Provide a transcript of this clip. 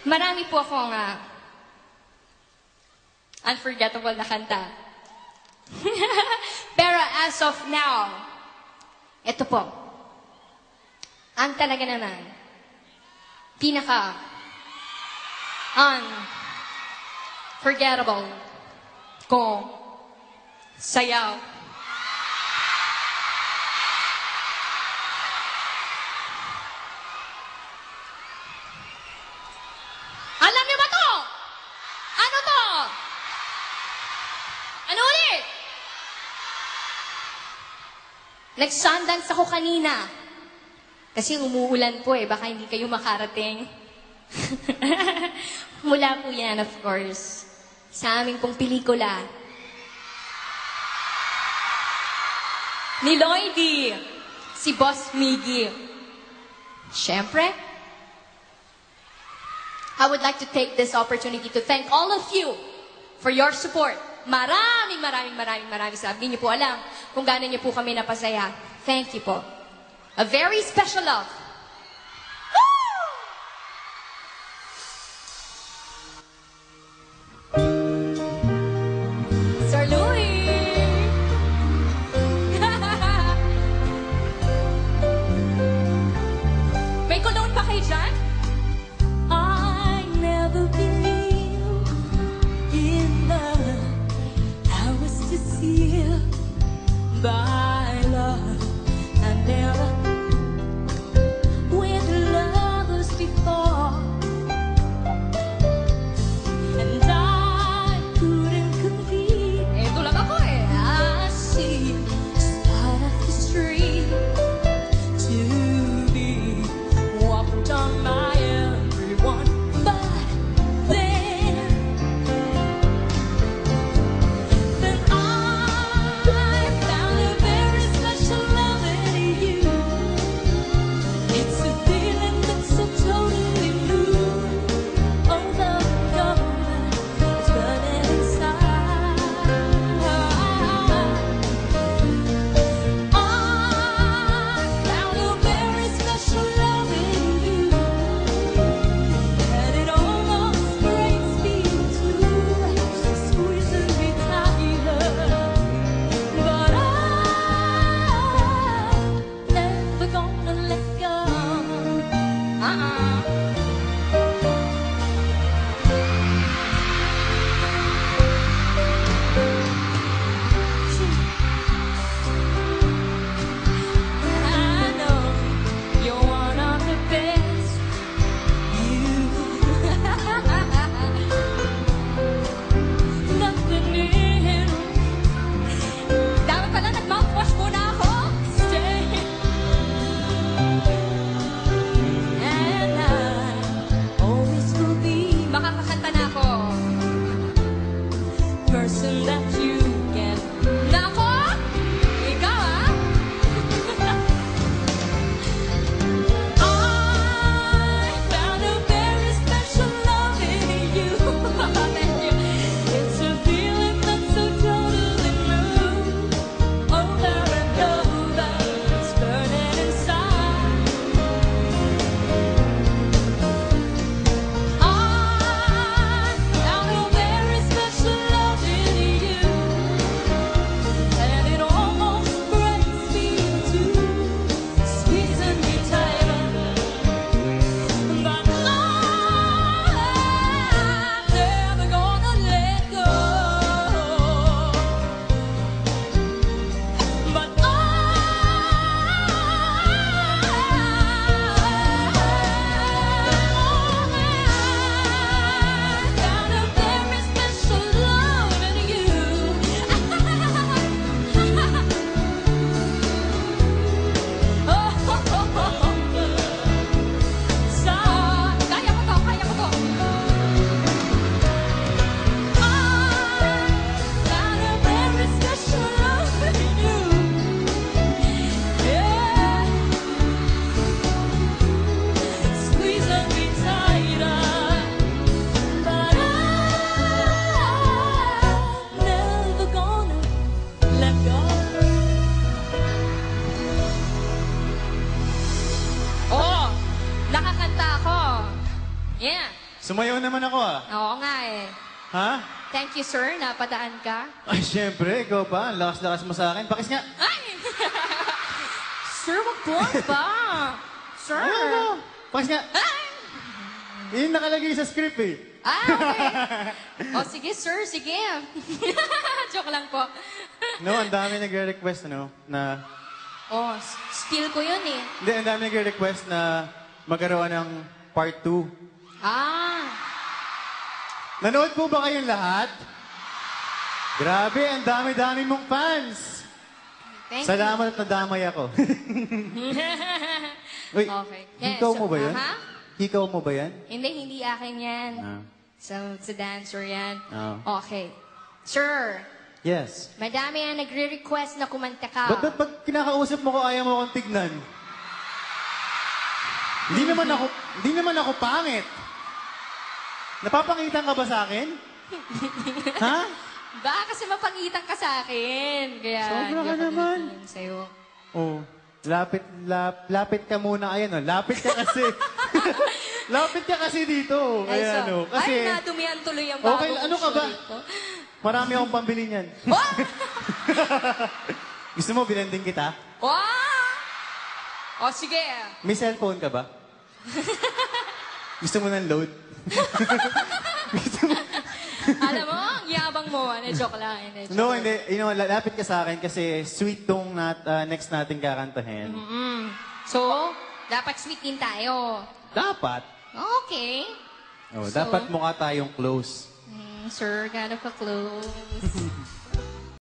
Marami po akong unforgettable na kanta. Pero as of now, ito po. Ang talaga naman, pinaka unforgettable ko sayaw. Alam niyo ba to? Ano to? Ano ulit? Nag-sundance ako kanina. Kasi umuulan po baka hindi kayo makarating. Mula po yan, of course, sa aming pong pelikula. Ni Lloydie, si Boss Miggy. Siyempre, I would like to take this opportunity to thank all of you for your support. Maraming salamat. Hindi niyo po alam kung gaano niyo po kami napasaya. Thank you po. A very special love. Sir Louie! May kulon pa kayo dyan? I never believed in love. I was deceived by love. I never went to lovers before, and I couldn't compete. Ito lang ako I see start of the street to be walked on by everyone, but then I found a very special love in you. It's a feeling that's so totally new. Oh, the love is burning inside. I found a very special love in you, and it almost breaks me too, squeezing me tighter. But I'm never gonna let go. I know you're one of the best. Nothing in. Dapat pala nag-mouthwash muna ako. Stay. And I always will be Makakakanta na ako. person that you can. Nako! Ikaw I found a very special love in you. It's a feeling that's so totally new. Over and over, it's burning inside. I found a very special love in you, and it almost breaks me too, squeezing me tighter. But I'm never gonna let go. But I found a very special love in you. Kaya ko to, kaya ko to. Found a very special love in you. Yeah, squeezing me tighter, but I'm never gonna let go. Oh, nakakanta ako. Yeah. Sumayaw naman ako ah. Oo nga eh. Ha? Thank you, sir. Napadaan ka. Ay, syempre, ikaw pa. Ang lakas-lakas mo sa akin. Pakis nga. Ay! Sir, wag po ba? Sir! Ano? Pakis nga. Ay! Yun nakalagay sa script eh. Ah, okay. O, sige, sir. Sige. Joke lang po. No, ang dami nagre-request, ano, na... Oh, skill ko yun eh. Hindi, ang dami nagre-request na magkaroon ng part 2. Ah. Nanood po ba kayong lahat? Grabe, ang dami-dami mong fans. Thank Salamat at nadamay ako. you. Uy, Okay. hikaw mo ba yan? Aha. Hikaw mo ba yan? Hindi akin yan. Ah. Sa dancer yan. Ah. Okay. Sir, Yes. madami ang nagre-request na kumanta ka. Ba't pag kinakausap mo ko, ayaw mo akong tignan? Hindi naman ako pangit. Napapangitan ka ba sa akin? Ha? Baka kasi mapangitan ka sa akin. Kaya Sobra hindi ka ako naman. tumitingin sa'yo. Oh. Lapit ka muna. Ayan, oh. Lapit ka kasi. Lapit ka kasi dito. Ay, Kaya, so, kasi, ay, nadumihan tuloy ang bago Okay, kong ano ka ba? shirt ko. marami akong pambili niyan. Oh! Gusto mo, binending kita? Oh! Oh, sige. May cellphone ka ba? Gusto mo ng load? Alam mo, ang yabang mo. Joke lang. Joke No, lang. hindi. You know, lapit ka sa akin kasi sweet tong next nating kakantahin. So, dapat sweet din tayo. Dapat. Okay. Oh, So- dapat mukha tayong close. Sir, gano'n ka close.